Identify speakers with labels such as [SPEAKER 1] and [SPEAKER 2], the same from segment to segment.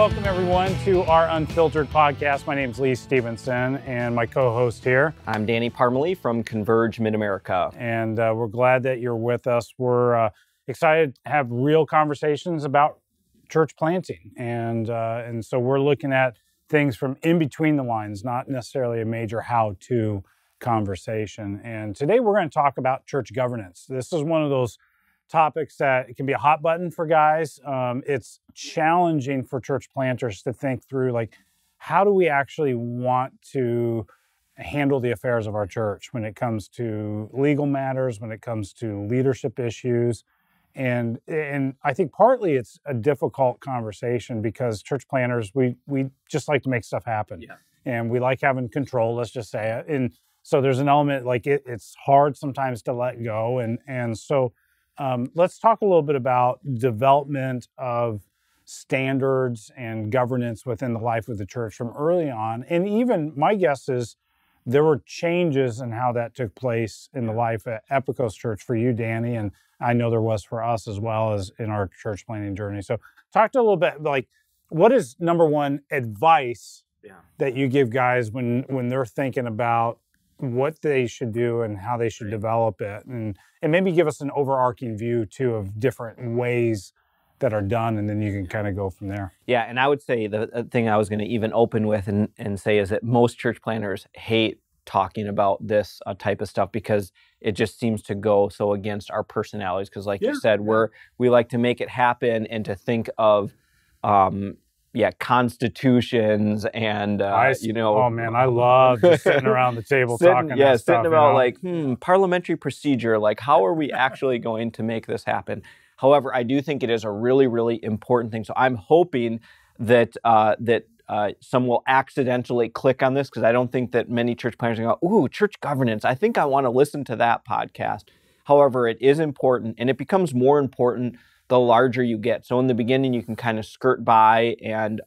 [SPEAKER 1] welcome everyone to our Unfiltered podcast. My name is Lee Stephenson, and my co-host here.
[SPEAKER 2] I'm Danny Parmelee from Converge Mid-America.
[SPEAKER 1] And we're glad that you're with us. We're excited to have real conversations about church planting. And so we're looking at things from in between the lines, not necessarily a major how-to conversation. And today we're going to talk about church governance. This is one of those topics that it can be a hot button for guys. It's challenging for church planters to think through, like, how do we actually want to handle the affairs of our church when it comes to legal matters, when it comes to leadership issues. And I think partly it's a difficult conversation because church planters, we just like to make stuff happen.
[SPEAKER 2] Yeah.
[SPEAKER 1] And we like having control, let's just say it. And so there's an element like it's hard sometimes to let go. And so let's talk a little bit about development of standards and governance within the life of the church from early on. And even my guess is there were changes in how that took place in the life at Epikos Church for you, Danny, and I know there was for us as well as in our church planting journey. So talk to a little bit, like, what is number one advice that you give guys when they're thinking about what they should do and how they should develop it, and maybe give us an overarching view too of different ways that are done, and then you can kind of go from there.
[SPEAKER 2] Yeah, and I would say the thing I was going to even open with and say is that most church planners hate talking about this type of stuff because it just seems to go so against our personalities. Because like you said, we like to make it happen and to think of constitutions and
[SPEAKER 1] oh man, I love just sitting around the table talking.
[SPEAKER 2] Yeah,
[SPEAKER 1] stuff,
[SPEAKER 2] sitting about like parliamentary procedure, like how are we actually going to make this happen? However, I do think it is a really, really important thing. So I'm hoping that some will accidentally click on this, because I don't think that many church planners go, ooh, church governance, I think I want to listen to that podcast. However, it is important, and it becomes more important the larger you get. So in the beginning, you can kind of skirt by and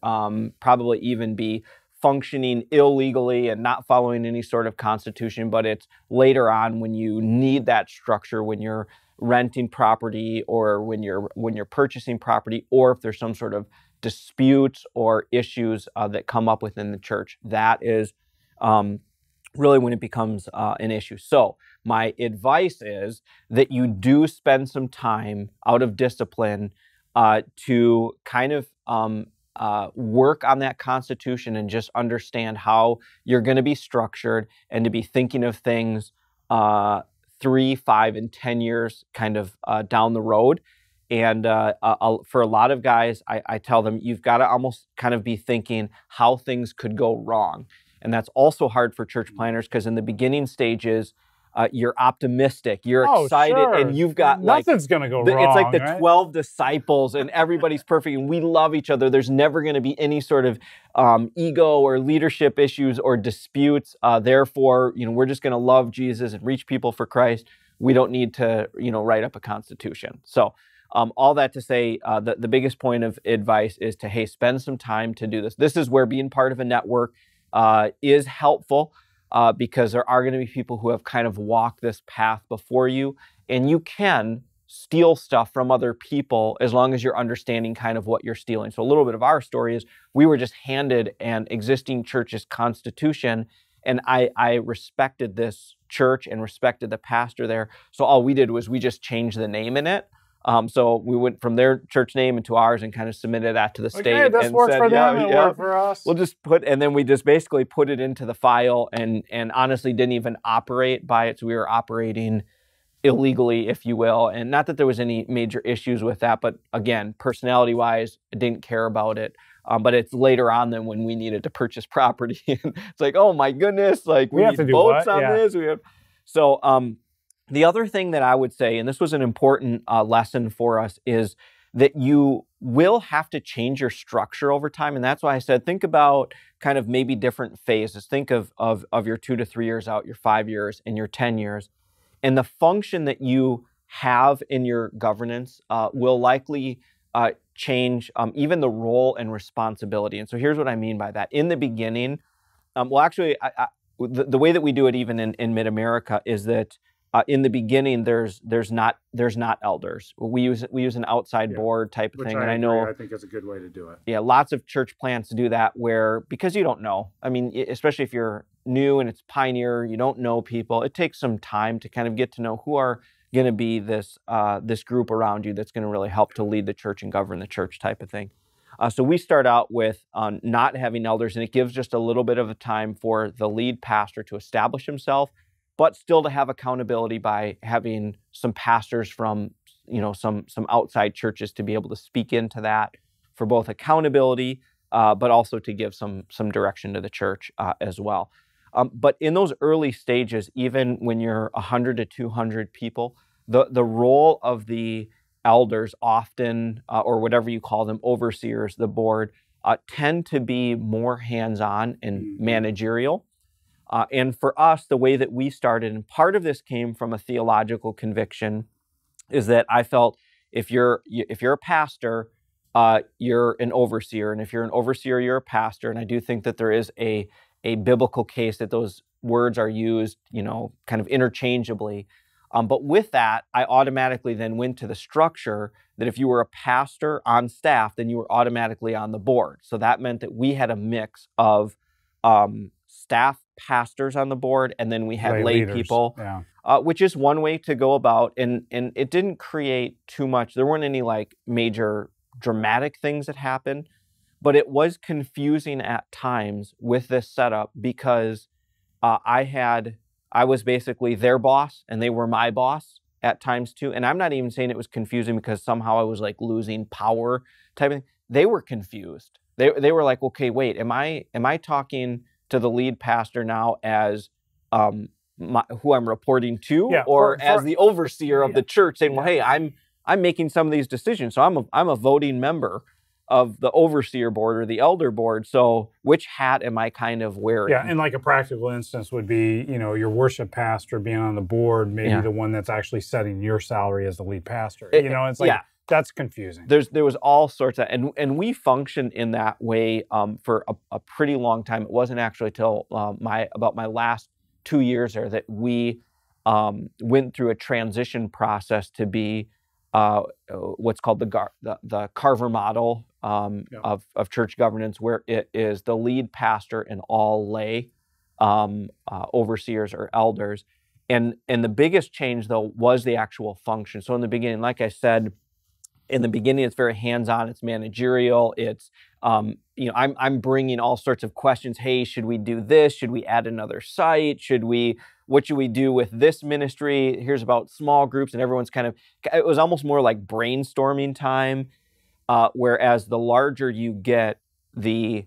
[SPEAKER 2] probably even be functioning illegally and not following any sort of constitution. But it's later on when you need that structure, when you're renting property or when you're purchasing property, or if there's some sort of disputes or issues that come up within the church, that is really when it becomes an issue. So my advice is that you do spend some time out of discipline to kind of work on that constitution and just understand how you're going to be structured, and to be thinking of things 3, 5, and 10 years kind of down the road. And for a lot of guys, I tell them, you've got to almost kind of be thinking how things could go wrong. And that's also hard for church planners, because in the beginning stages, you're optimistic, you're excited, and you've got
[SPEAKER 1] nothing's going to go wrong.
[SPEAKER 2] It's like the 12 disciples, and everybody's perfect, and we love each other. There's never going to be any sort of ego or leadership issues or disputes. Therefore, we're just going to love Jesus and reach people for Christ. We don't need to, write up a constitution. So all that to say, the biggest point of advice is to, spend some time to do this. This is where being part of a network is helpful, because there are going to be people who have kind of walked this path before you, and you can steal stuff from other people as long as you're understanding kind of what you're stealing. So a little bit of our story is we were just handed an existing church's constitution, and I respected this church and respected the pastor there. So all we did was we just changed the name in it. So we went from their church name into ours and kind of submitted that to the state.
[SPEAKER 1] Okay, this works for them, it worked for us.
[SPEAKER 2] We'll just and then we just basically put it into the file, and honestly didn't even operate by it. So we were operating illegally, if you will. And not that there was any major issues with that, but again, personality-wise, I didn't care about it. But it's later on than when we needed to purchase property. It's like, oh my goodness, like we need to do votes on this. The other thing that I would say, and this was an important lesson for us, is that you will have to change your structure over time. And that's why I said, think about kind of maybe different phases. Think of your 2 to 3 years out, your 5 years, and your 10 years. And the function that you have in your governance will likely change even the role and responsibility. And so here's what I mean by that. In the beginning, the way that we do it even in Mid-America is that in the beginning, there's not elders. We use an outside board type of
[SPEAKER 1] Which
[SPEAKER 2] thing,
[SPEAKER 1] I
[SPEAKER 2] and I
[SPEAKER 1] agree.
[SPEAKER 2] know
[SPEAKER 1] I think it's a good way to do it.
[SPEAKER 2] yeah, lots of church plants do that where, because you don't know. I mean, especially if you're new and it's pioneer, you don't know people. It takes some time to kind of get to know who are going to be this group around you that's going to really help to lead the church and govern the church type of thing. So we start out with not having elders, and it gives just a little bit of a time for the lead pastor to establish himself, but still to have accountability by having some pastors from some outside churches to be able to speak into that for both accountability, but also to give some direction to the church as well. But in those early stages, even when you're 100 to 200 people, the role of the elders often, or whatever you call them, overseers, the board, tend to be more hands-on and managerial. And for us, the way that we started, and part of this came from a theological conviction, is that I felt if you're a pastor, you're an overseer, and if you're an overseer, you're a pastor. And I do think that there is a biblical case that those words are used, kind of interchangeably. But with that, I automatically then went to the structure that if you were a pastor on staff, then you were automatically on the board. So that meant that we had a mix of staff pastors on the board, and then we had lay people, which is one way to go about. And it didn't create too much. There weren't any like major dramatic things that happened, but it was confusing at times with this setup because I was basically their boss and they were my boss at times too. And I'm not even saying it was confusing because somehow I was like losing power type of thing. They were confused. They were like, okay, wait, am I talking to the lead pastor now as who I'm reporting to, or as the overseer of the church, saying, well, hey, I'm making some of these decisions, so I'm a voting member of the overseer board or the elder board. So which hat am I kind of wearing?
[SPEAKER 1] Yeah, and like a practical instance would be, your worship pastor being on the board, maybe the one that's actually setting your salary as the lead pastor. It's like that's confusing.
[SPEAKER 2] There was all sorts of, and we functioned in that way for a pretty long time. It wasn't actually till about my last 2 years there that we went through a transition process to be what's called the Carver model of church governance, where it is the lead pastor and all lay overseers or elders. And the biggest change, though, was the actual function. So in the beginning, like I said, it's very hands-on. It's managerial. It's I'm bringing all sorts of questions. Hey, should we do this? Should we add another site? What should we do with this ministry? Here's about small groups, and everyone's it was almost more like brainstorming time. Whereas the larger you get, the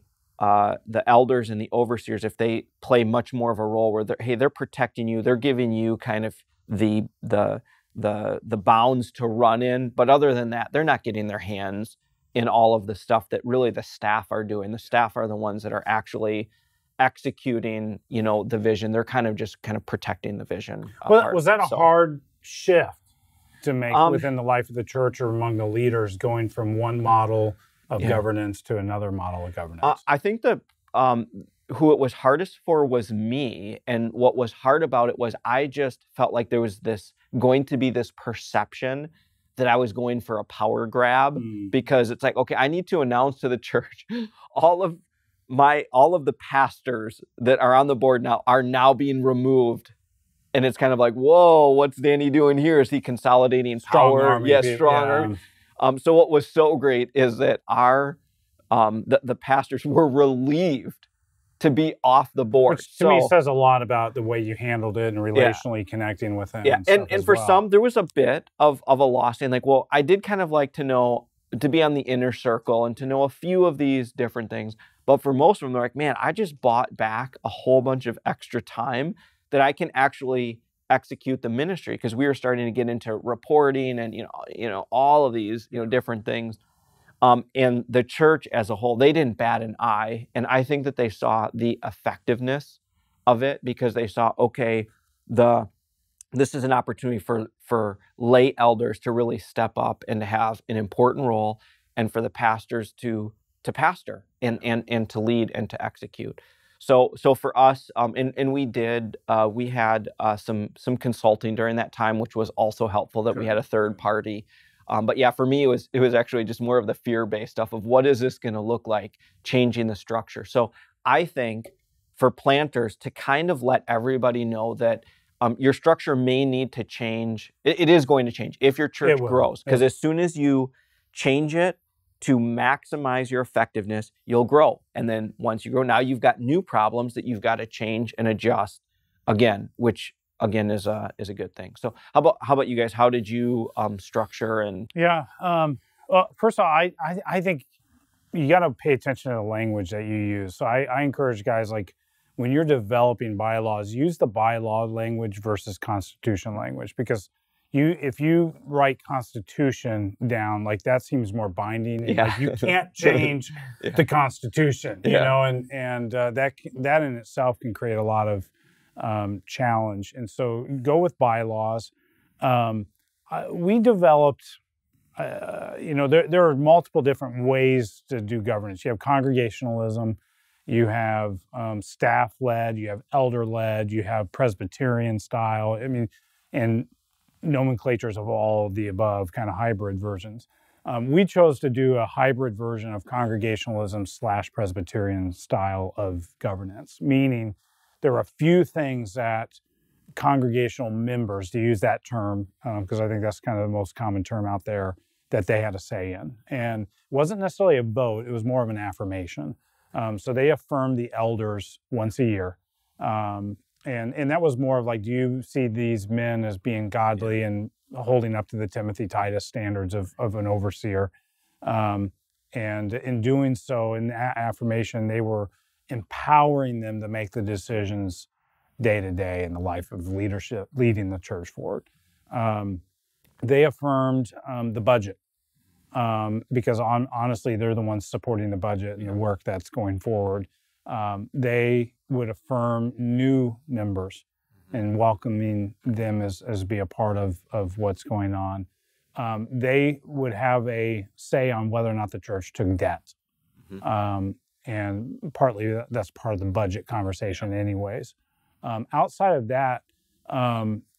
[SPEAKER 2] elders and the overseers, if they play much more of a role where they're protecting you, they're giving you kind of the bounds to run in. But other than that, they're not getting their hands in all of the stuff that really the staff are doing. The staff are the ones that are actually executing, the vision. They're kind of protecting the vision.
[SPEAKER 1] Well, was that a hard shift to make within the life of the church or among the leaders, going from one model of governance to another model of governance?
[SPEAKER 2] I think that who it was hardest for was me. And what was hard about it was I just felt like there was going to be this perception that I was going for a power grab, because it's like, okay, I need to announce to the church all of the pastors that are on the board now are now being removed. And it's kind of like, whoa, what's Danny doing here? Is he consolidating power? Strong arm. So what was so great is that the pastors were relieved to be off the board.
[SPEAKER 1] Which to me says a lot about the way you handled it and relationally connecting with them.
[SPEAKER 2] Yeah, and for some, there was a bit of a loss. And like, well, I did kind of like to be on the inner circle and to know a few of these different things. But for most of them, they're like, man, I just bought back a whole bunch of extra time that I can actually execute the ministry, because we were starting to get into reporting and all of these different things. And the church as a whole, they didn't bat an eye, and I think that they saw the effectiveness of it, because they saw, okay, this is an opportunity for lay elders to really step up and to have an important role, and for the pastors to pastor and to lead and to execute. So for us, and we had some consulting during that time, which was also helpful that we had a third party. But yeah, for me, it was actually just more of the fear-based stuff of what is this going to look like changing the structure. So I think for planters to kind of let everybody know that your structure may need to change. It is going to change if your church grows, because as soon as you change it to maximize your effectiveness, you'll grow. And then once you grow, now you've got new problems that you've got to change and adjust again, which again is a good thing. So how about you guys? How did you structure and?
[SPEAKER 1] Yeah. Well, first of all, I think you got to pay attention to the language that you use. So I encourage guys, like, when you're developing bylaws, use the bylaw language versus constitution language, because if you write constitution down, like, that seems more binding.
[SPEAKER 2] Yeah.
[SPEAKER 1] Like, you can't change the constitution, you know, and that in itself can create a lot of challenge. And so go with bylaws. We developed, there are multiple different ways to do governance. You have congregationalism, you have staff-led, you have elder-led, you have Presbyterian style. I mean, and nomenclatures of all of the above, kind of hybrid versions. We chose to do a hybrid version of congregationalism / Presbyterian style of governance, meaning there are a few things that congregational members, to use that term, because I think that's kind of the most common term out there, that they had a say in. And it wasn't necessarily a vote, it was more of an affirmation. So they affirmed the elders once a year. And that was more of like, do you see these men as being godly and holding up to the Timothy Titus standards of an overseer? And in doing so, in that affirmation, they were empowering them to make the decisions day to day in the life of leadership, leading the church forward. They affirmed the budget. Because honestly, they're the ones supporting the budget and the work that's going forward. They would affirm new members and welcoming them as be a part of what's going on. They would have a say on whether or not the church took debt. And partly that's part of the budget conversation anyways. Outside of that,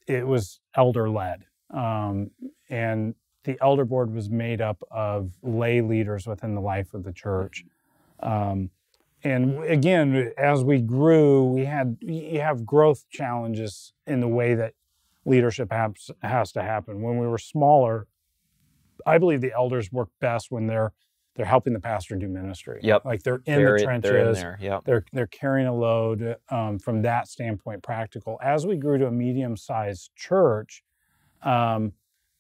[SPEAKER 1] it was elder-led. And the elder board was made up of lay leaders within the life of the church. And again, as we grew, you have growth challenges in the way that leadership has to happen. When we were smaller, I believe the elders work best when they're helping the pastor do ministry.
[SPEAKER 2] Yep.
[SPEAKER 1] Like, they're in the trenches.
[SPEAKER 2] They're in there. Yep.
[SPEAKER 1] They're carrying a load from that standpoint, practical. As we grew to a medium-sized church,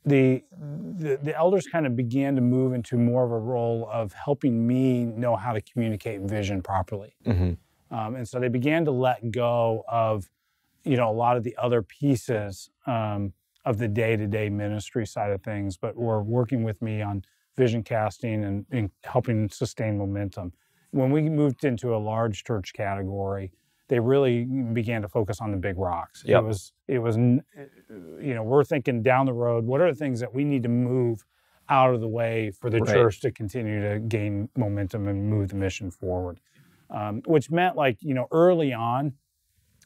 [SPEAKER 1] the elders kind of began to move into more of a role of helping me know how to communicate vision properly. And so they began to let go of, a lot of the other pieces of the day-to-day ministry side of things, but were working with me on vision casting and helping sustain momentum. When we moved into a large church category, they really began to focus on the big rocks.
[SPEAKER 2] Yep.
[SPEAKER 1] It was, we're thinking down the road, what are the things that we need to move out of the way for the church to continue to gain momentum and move the mission forward? Which meant, like, early on,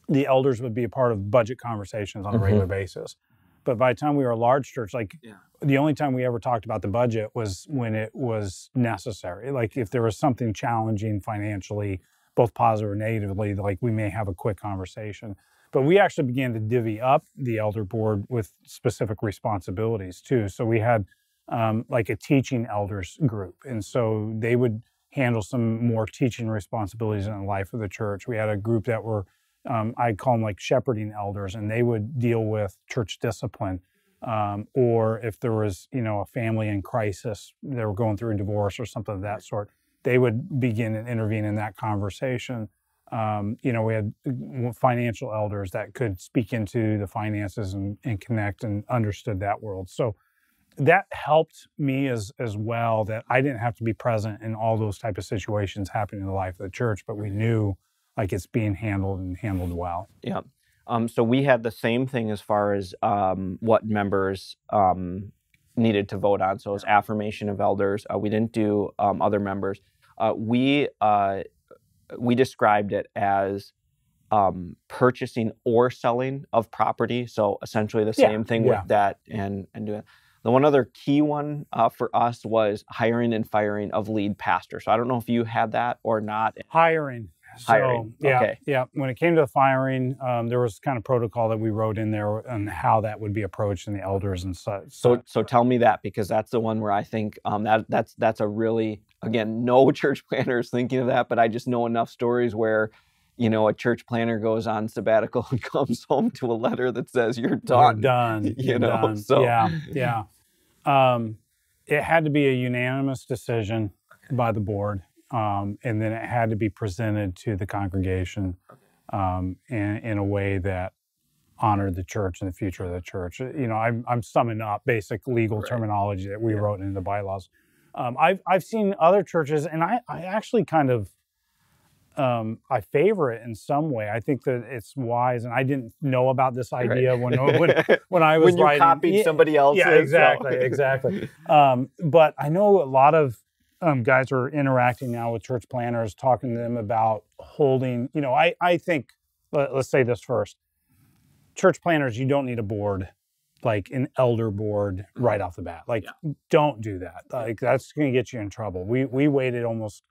[SPEAKER 1] the elders would be a part of budget conversations on a regular basis. But by the time we were a large church, the only time we ever talked about the budget was when it was necessary. Like, if there was something challenging financially, both positive or negatively, like, we may have a quick conversation. But we actually began to divvy up the elder board with specific responsibilities too. So we had like a teaching elders group. And so they would handle some more teaching responsibilities in the life of the church. We had a group that were, I'd call them like shepherding elders, and they would deal with church discipline. Or if there was, a family in crisis, they were going through a divorce or something of that sort, they would begin and intervene in that conversation. We had financial elders that could speak into the finances and connect and understood that world. So that helped me as well, that I didn't have to be present in all those type of situations happening in the life of the church, but we knew, like, it's being handled and handled well.
[SPEAKER 2] Yeah. So we had the same thing as far as what members needed to vote on. So it was affirmation of elders. We didn't do other members. We we described it as purchasing or selling of property. So essentially the same thing with that and doing. The one other key one for us was hiring and firing of lead pastor. So I don't know if you had that or not.
[SPEAKER 1] Hiring.
[SPEAKER 2] Hiring.
[SPEAKER 1] So,
[SPEAKER 2] Okay.
[SPEAKER 1] Yeah. When it came to the firing, there was kind of protocol that we wrote in there on how that would be approached in the elders and such.
[SPEAKER 2] So tell me that, because that's the one where I think that's a really, again, no church planner is thinking of that, but I just know enough stories where, you know, a church planner goes on sabbatical and comes home to a letter that says you're done.
[SPEAKER 1] You're done.
[SPEAKER 2] You know.
[SPEAKER 1] Done.
[SPEAKER 2] So
[SPEAKER 1] yeah. It had to be a unanimous decision by the board. And then it had to be presented to the congregation in a way that honored the church and the future of the church. You know, I'm summing up basic legal terminology that we wrote in the bylaws. I've seen other churches, and I actually kind of I favor it in some way. I think that it's wise, and I didn't know about this idea when I was
[SPEAKER 2] when you
[SPEAKER 1] writing.
[SPEAKER 2] copied somebody else's.
[SPEAKER 1] Yeah, exactly. But I know a lot of guys are interacting now with church planners, talking to them about holding, you know, I think, let's say this first. Church planners, you don't need a board, like an elder board right off the bat. Like, don't do that. Like, that's going to get you in trouble. We waited almost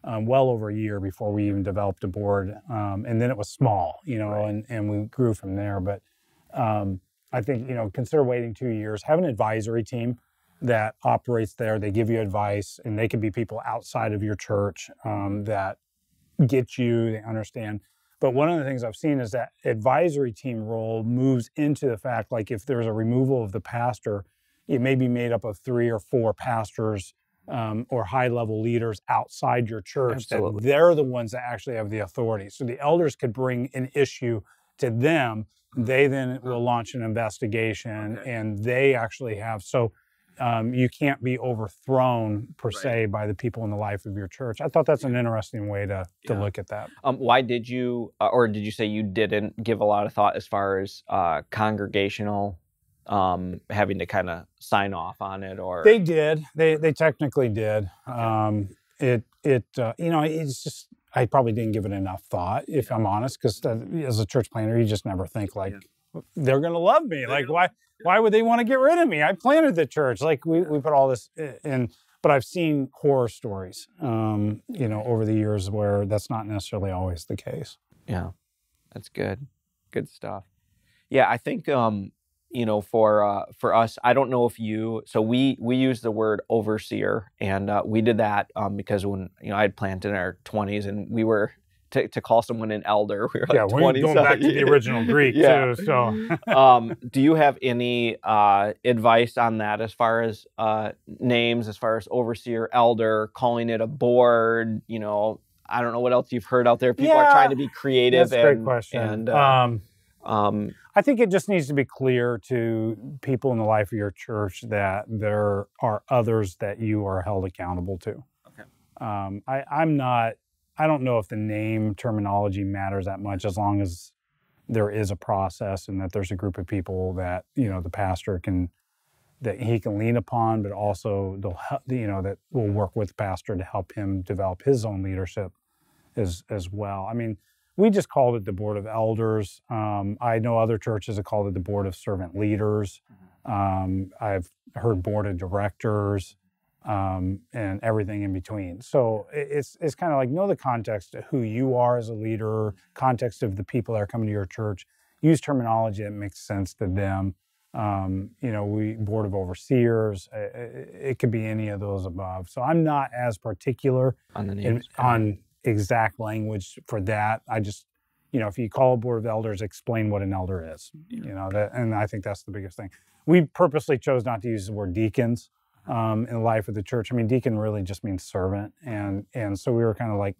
[SPEAKER 1] well over a year before we even developed a board. And then it was small, you know, and we grew from there. But I think, you know, consider waiting 2 years, have an advisory team that operates there. They give you advice, and they can be people outside of your church that get you, they understand. But one of the things I've seen is that advisory team role moves into the fact, like if there's a removal of the pastor, it may be made up of 3 or 4 pastors or high-level leaders outside your church.
[SPEAKER 2] Absolutely.
[SPEAKER 1] That they're the ones that actually have the authority. So the elders could bring an issue to them. They then will launch an investigation, and they actually have, so you can't be overthrown per se by the people in the life of your church. I thought that's an interesting way to look at that.
[SPEAKER 2] Why did you, or did you say you didn't give a lot of thought as far as congregational having to kind of sign off on it? Or
[SPEAKER 1] they did. They technically did. You know, it's just, I probably didn't give it enough thought, if I'm honest, because as a church planner, you just never think like, they're going to love me. Like, why would they want to get rid of me? I planted the church. Like, we put all this in, but I've seen horror stories, you know, over the years where that's not necessarily always the case.
[SPEAKER 2] Yeah, that's good. Good stuff. Yeah, I think, you know, for us, I don't know if so we use the word overseer, and we did that because when, you know, I had planted in our 20s, and we were, to call someone an elder, we were like 20.
[SPEAKER 1] We're going back to the original Greek too. So,
[SPEAKER 2] do you have any advice on that as far as names, as far as overseer, elder, calling it a board? You know, I don't know what else you've heard out there. People are trying to be creative.
[SPEAKER 1] That's a great question.
[SPEAKER 2] And
[SPEAKER 1] I think it just needs to be clear to people in the life of your church that there are others that you are held accountable to. Okay. I don't know if the name terminology matters that much, as long as there is a process and that there's a group of people that, you know, the pastor that he can lean upon, but also that will work with the pastor to help him develop his own leadership as well. I mean, we just called it the Board of Elders. I know other churches have called it the Board of Servant Leaders. I've heard Board of Directors. And everything in between. So it's kind of like, know the context of who you are as a leader, context of the people that are coming to your church. Use terminology that makes sense to them. You know, Board of Overseers. It could be any of those above. So I'm not as particular
[SPEAKER 2] on the names,
[SPEAKER 1] on exact language for that. I just, you know, if you call a Board of Elders, explain what an elder is. You know, and I think that's the biggest thing. We purposely chose not to use the word deacons in the life of the church. I mean, deacon really just means servant, and so we were kind of like.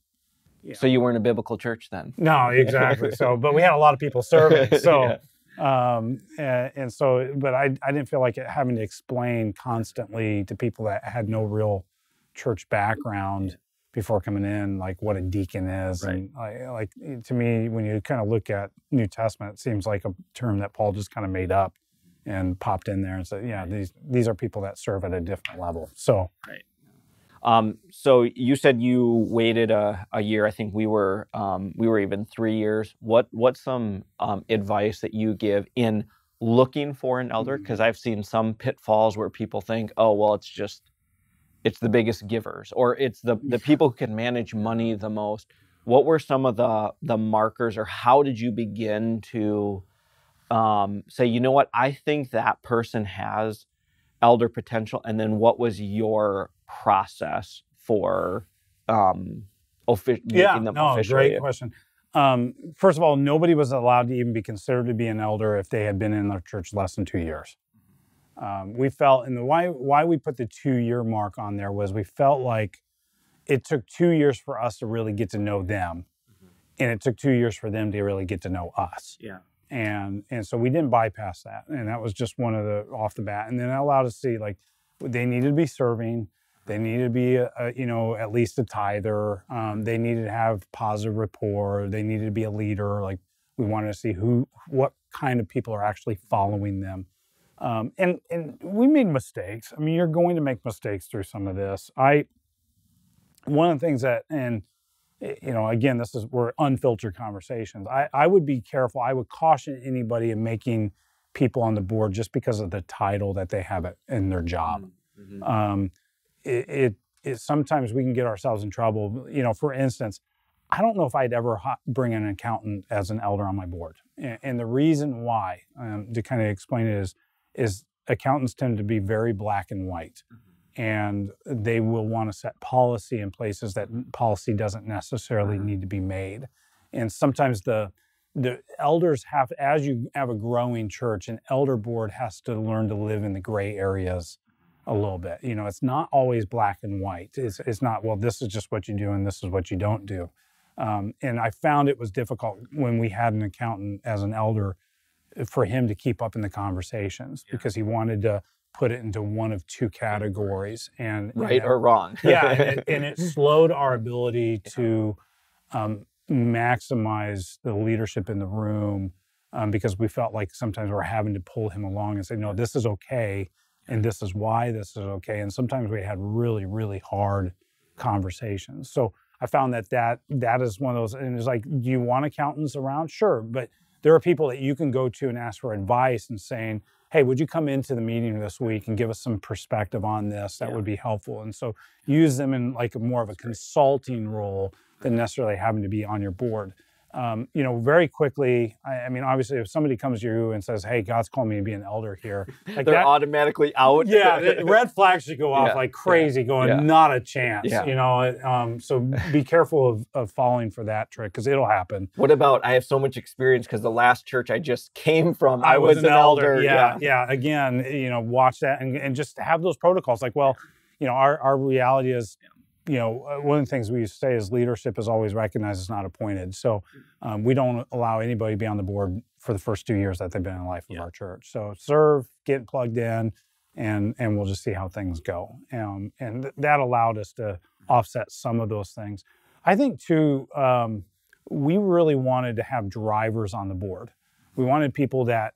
[SPEAKER 2] So you weren't a biblical church then?
[SPEAKER 1] No, exactly. So, but we had a lot of people serving. So, and so, but I didn't feel like having to explain constantly to people that had no real church background before coming in, like what a deacon is.
[SPEAKER 2] Right.
[SPEAKER 1] And like to me, when you kind of look at New Testament, it seems like a term that Paul just kind of made up and popped in there and said, yeah, these are people that serve at a different level. So,
[SPEAKER 2] So you said you waited a year. I think we were even 3 years. What's some advice that you give in looking for an elder? Because I've seen some pitfalls where people think, oh, well, it's the biggest givers, or it's the people who can manage money the most. What were some of the markers, or how did you begin to say, you know what, I think that person has elder potential? And then what was your process for making them officially?
[SPEAKER 1] Great question. First of all, nobody was allowed to even be considered to be an elder if they had been in their church less than 2 years. We felt, and why we put the 2-year mark on there was we felt like it took 2 years for us to really get to know them, and it took 2 years for them to really get to know us.
[SPEAKER 2] Yeah.
[SPEAKER 1] And so we didn't bypass that, and that was just one of the off the bat. And then it allowed us to see, like, they needed to be serving, they needed to be at least a tither, they needed to have positive rapport, they needed to be a leader. Like, we wanted to see what kind of people are actually following them. And we made mistakes. I mean, you're going to make mistakes through some of this. One of the things that, and again, we're unfiltered conversations. I would be careful. I would caution anybody in making people on the board just because of the title that they have in their job. Mm-hmm. Sometimes we can get ourselves in trouble. For instance, I don't know if I'd ever bring an accountant as an elder on my board. And the reason why, to kind of explain it, is accountants tend to be very black and white. And they will want to set policy in places that policy doesn't necessarily need to be made. And sometimes the elders have, as you have a growing church, an elder board has to learn to live in the gray areas a little bit. It's not always black and white. It's not, well, this is just what you do and this is what you don't do. And I found it was difficult when we had an accountant as an elder for him to keep up in the conversations, because he wanted to put it into one of two categories,
[SPEAKER 2] right or wrong.
[SPEAKER 1] and it slowed our ability to maximize the leadership in the room, because we felt like sometimes we're having to pull him along and say, no, this is okay, and this is why this is okay. And sometimes we had really, really hard conversations. So I found that is one of those, and it's like, do you want accountants around? Sure, but there are people that you can go to and ask for advice and saying, hey, would you come into the meeting this week and give us some perspective on this? That would be helpful. And so use them in like more of a consulting role than necessarily having to be on your board. Very quickly, I mean, obviously, if somebody comes to you and says, hey, God's calling me to be an elder here,
[SPEAKER 2] like they're automatically out.
[SPEAKER 1] Yeah, red flags should go off like crazy, going, not a chance. So be careful of falling for that trick, because it'll happen.
[SPEAKER 2] What about, I have so much experience because the last church I just came from, I was an elder.
[SPEAKER 1] Yeah. Again, watch that and just have those protocols. Like, well, our reality is, one of the things we used to say is leadership is always recognized, it's not appointed. So we don't allow anybody to be on the board for the first 2 years that they've been in the life of our church. So serve, get plugged in, and we'll just see how things go. And that allowed us to offset some of those things. I think, too, we really wanted to have drivers on the board. We wanted people that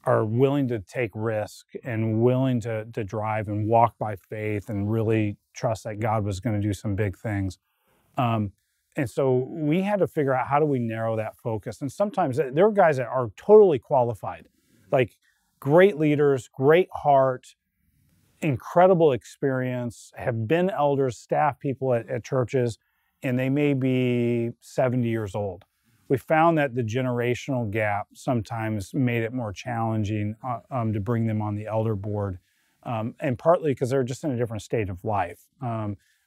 [SPEAKER 1] are willing to take risk and willing to drive and walk by faith and really trust that God was going to do some big things. And so we had to figure out, how do we narrow that focus? And sometimes there are guys that are totally qualified, like great leaders, great heart, incredible experience, have been elders, staff people at churches, and they may be 70 years old. We found that the generational gap sometimes made it more challenging to bring them on the elder board, and partly because they're just in a different state of life.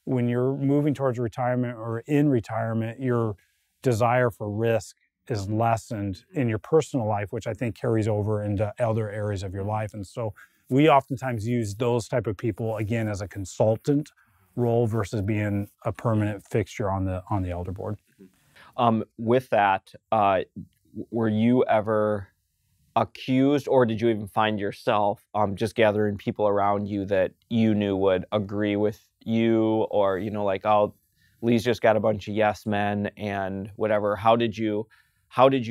[SPEAKER 1] When you're moving towards retirement or in retirement, your desire for risk is lessened in your personal life, which I think carries over into other areas of your life. And so we oftentimes use those type of people, again, as a consultant role versus being a permanent fixture on the elder board.
[SPEAKER 2] With that, were you ever accused, or did you even find yourself just gathering people around you that you knew would agree with you, or, like, oh, Lee's just got a bunch of yes men and whatever? How did you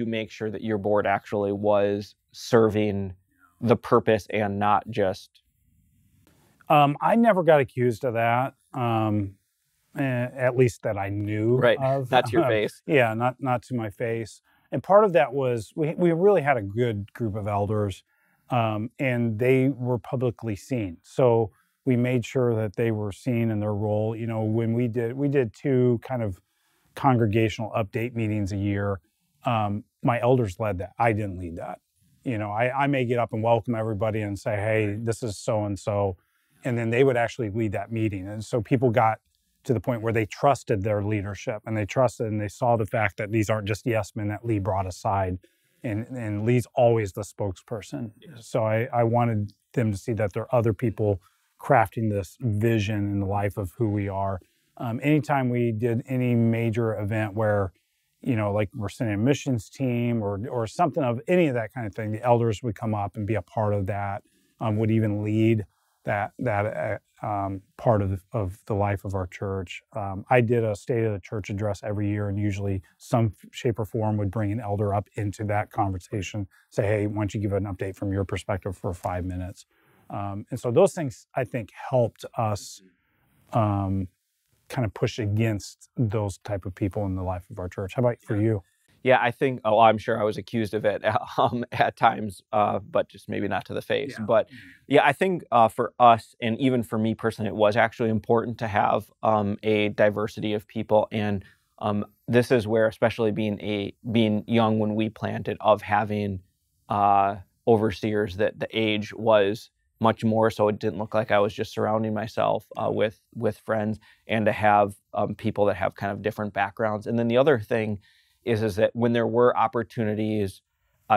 [SPEAKER 2] make sure that your board actually was serving the purpose and not just...
[SPEAKER 1] I never got accused of that. at least that I knew
[SPEAKER 2] Right.
[SPEAKER 1] of.
[SPEAKER 2] Not to your face.
[SPEAKER 1] Yeah, not to my face. And part of that was we really had a good group of elders, and they were publicly seen. So we made sure that they were seen in their role. You know, when we did 2 kind of congregational update meetings a year. My elders led that. I didn't lead that. You know, I may get up and welcome everybody and say, hey, this is so-and-so. And then they would actually lead that meeting. And so people got to the point where they trusted their leadership, and they trusted and they saw the fact that these aren't just yes men that Lee brought aside. And Lee's always the spokesperson. So I wanted them to see that there are other people crafting this vision in the life of who we are. Anytime we did any major event where, you know, like we're sending a missions team or something of any of that kind of thing, the elders would come up and be a part of that, would even lead that part of the life of our church. I did a State of the Church address every year, and usually some shape or form would bring an elder up into that conversation, say, hey, why don't you give an update from your perspective for 5 minutes? And so those things, I think, helped us kind of push against those type of people in the life of our church. How about for you?
[SPEAKER 2] Yeah, I think, I'm sure I was accused of it at times, but just maybe not to the face.
[SPEAKER 1] Yeah.
[SPEAKER 2] But yeah, I think for us, and even for me personally, it was actually important to have a diversity of people. And this is where, especially being young when we planted, of having overseers, that the age was much more, so it didn't look like I was just surrounding myself with friends, and to have people that have kind of different backgrounds. And then the other thing is that when there were opportunities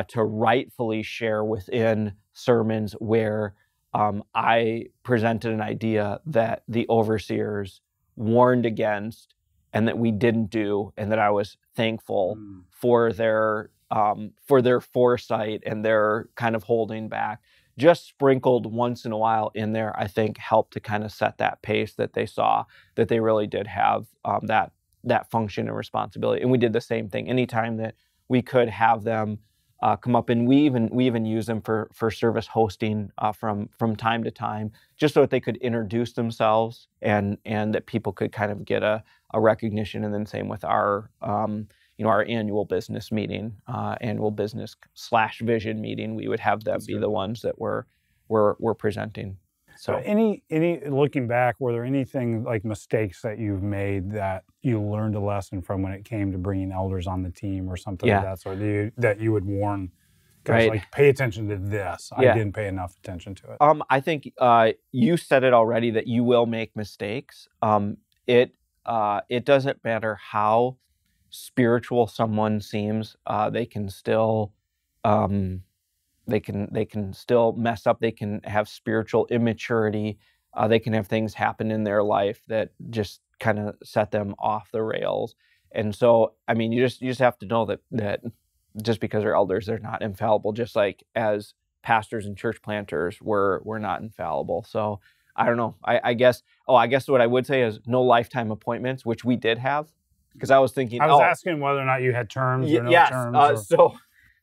[SPEAKER 2] to rightfully share within sermons where I presented an idea that the overseers warned against and that we didn't do, and that I was thankful for their foresight and their kind of holding back, just sprinkled once in a while in there, I think helped to kind of set that pace that they saw that they really did have that function and responsibility. And we did the same thing anytime that we could have them come up, and we even use them for service hosting from time to time, just so that they could introduce themselves and that people could kind of get a recognition. And then same with our our annual business meeting, annual business / vision meeting, we would have them be the ones that were presenting. So
[SPEAKER 1] any looking back, were there anything like mistakes that you've made that you learned a lesson from when it came to bringing elders on the team or something like that, so that you would warn guys, like, pay attention to this. I didn't pay enough attention to it.
[SPEAKER 2] I think you said it already, that you will make mistakes. It doesn't matter how spiritual someone seems, they can still they can still mess up. They can have spiritual immaturity. They can have things happen in their life that just kind of set them off the rails. And so, I mean, you just have to know that just because they're elders, they're not infallible. Just like as pastors and church planters, we're not infallible. So I don't know. I guess what I would say is no lifetime appointments, which we did have. Because I was thinking,
[SPEAKER 1] I was asking whether or not you had terms or no terms.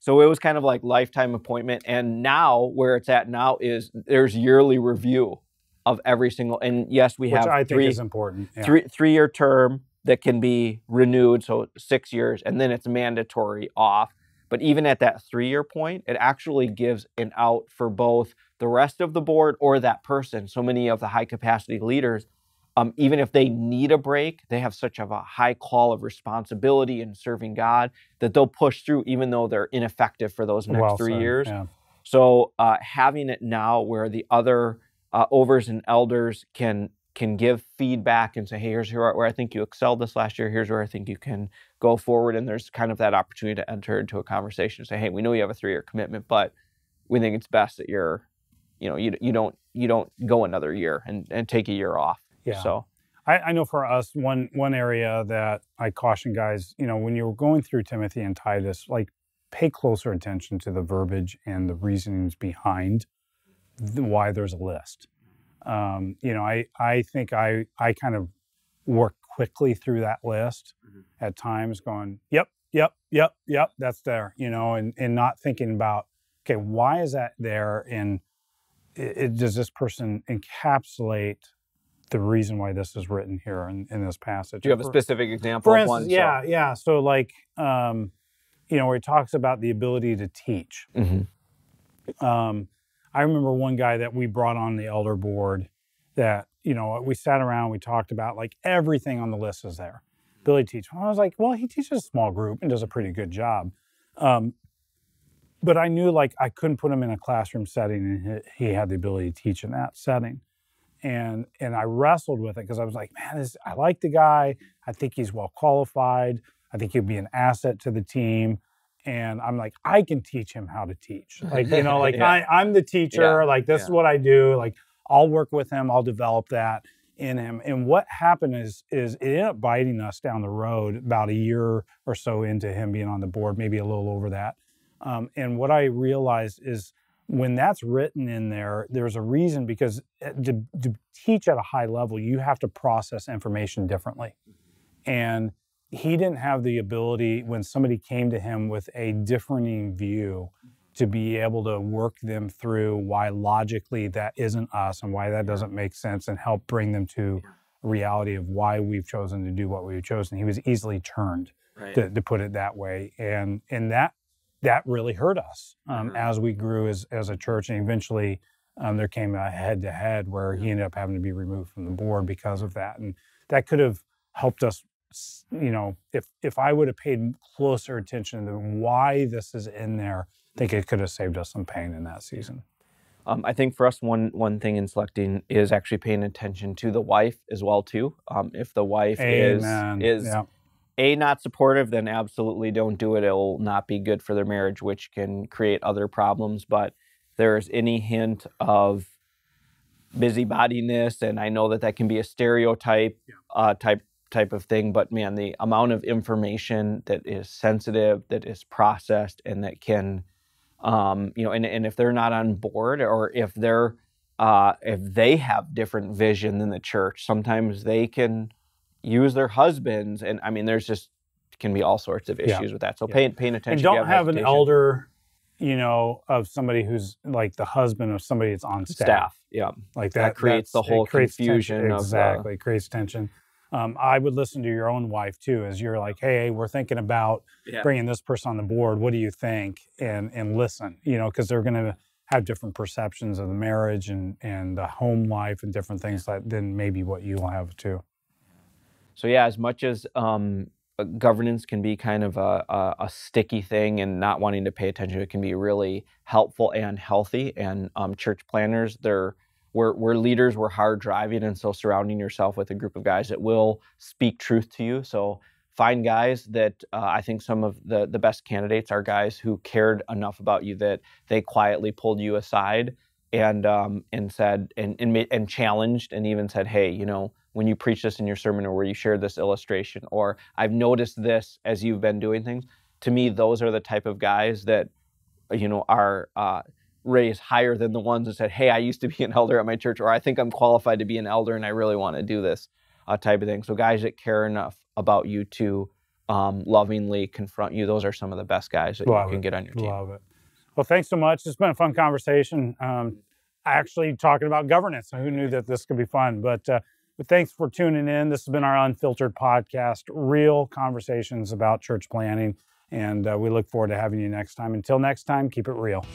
[SPEAKER 2] So it was kind of like lifetime appointment. And now where it's at now is there's yearly review of every single, and yes, we have,
[SPEAKER 1] which I think is important. Yeah.
[SPEAKER 2] 3-year term that can be renewed, so 6 years, and then it's mandatory off. But even at that 3-year point, it actually gives an out for both the rest of the board or that person. So many of the high capacity leaders, even if they need a break, they have such a high call of responsibility in serving God that they'll push through even though they're ineffective for those next 3 years.
[SPEAKER 1] Yeah.
[SPEAKER 2] So having it now where the other overs and elders can give feedback and say, hey, here's where I think you excelled this last year. Here's where I think you can go forward. And there's kind of that opportunity to enter into a conversation and say, hey, we know you have a 3-year commitment, but we think it's best that you don't go another year and take a year off.
[SPEAKER 1] Yeah.
[SPEAKER 2] So
[SPEAKER 1] I know for us, one area that I caution guys, when you're going through Timothy and Titus, like, pay closer attention to the verbiage and the reasonings behind why there's a list. I think I kind of work quickly through that list at times, going, yep, that's there, and not thinking about, okay, why is that there? And does this person encapsulate the reason why this is written here in this passage.
[SPEAKER 2] Do you have a specific example
[SPEAKER 1] For
[SPEAKER 2] of
[SPEAKER 1] instance,
[SPEAKER 2] one?
[SPEAKER 1] yeah. So like, where he talks about the ability to teach. I remember one guy that we brought on the elder board that, we sat around, we talked about like everything on the list is there. Ability to teach. I was like, well, he teaches a small group and does a pretty good job. But I knew like I couldn't put him in a classroom setting and he had the ability to teach in that setting. And I wrestled with it because I was like, man, I like the guy. I think he's well qualified. I think he'll be an asset to the team. And I'm like, I can teach him how to teach. Like, yeah. I'm the teacher. Yeah. Like, this is what I do. Like, I'll work with him. I'll develop that in him. And what happened is it ended up biting us down the road about a year or so into him being on the board, maybe a little over that. And what I realized is when that's written in there, there's a reason, because to teach at a high level, you have to process information differently. And he didn't have the ability, when somebody came to him with a differing view, to be able to work them through why logically that isn't us and why that doesn't make sense, and help bring them to reality of why we've chosen to do what we've chosen. He was easily turned, to put it that way. And that really hurt us as we grew as a church. And eventually there came a head-to-head where he ended up having to be removed from the board because of that. And that could have helped us, if I would have paid closer attention to why this is in there, I think it could have saved us some pain in that season.
[SPEAKER 2] I think for us, one thing in selecting is actually paying attention to the wife as well too. If the wife is not supportive, then absolutely don't do it. It will not be good for their marriage, which can create other problems. But there's any hint of busybodiness, and I know that can be a stereotype type of thing. But man, the amount of information that is sensitive, that is processed, and that can, and if they're not on board, or if they have different vision than the church, sometimes they can use their husbands, and I mean, there's just can be all sorts of issues with that. So paying attention.
[SPEAKER 1] And don't have an elder, of somebody who's like the husband of somebody that's on staff.
[SPEAKER 2] Yeah,
[SPEAKER 1] like
[SPEAKER 2] that creates the whole confusion.
[SPEAKER 1] Exactly, creates tension. I would listen to your own wife too, as you're like, hey, we're thinking about bringing this person on the board. What do you think? And listen, because they're going to have different perceptions of the marriage and the home life and different things than maybe what you will have too.
[SPEAKER 2] So as much as governance can be kind of a sticky thing, and not wanting to pay attention, it can be really helpful and healthy. And church planners, we're leaders, we're hard driving, and so surrounding yourself with a group of guys that will speak truth to you. So find guys that I think some of the best candidates are guys who cared enough about you that they quietly pulled you aside and said and challenged, and even said, hey, when you preach this in your sermon, or where you shared this illustration, or I've noticed this as you've been doing things. To me, those are the type of guys that, are raised higher than the ones that said, hey, I used to be an elder at my church, or I think I'm qualified to be an elder and I really want to do this type of thing. So guys that care enough about you to lovingly confront you, those are some of the best guys that you can get on your team.
[SPEAKER 1] Love it. Well, thanks so much. It's been a fun conversation. Actually talking about governance. Who knew that this could be fun? But thanks for tuning in. This has been our Unfiltered podcast, real conversations about church planning. And we look forward to having you next time. Until next time, keep it real.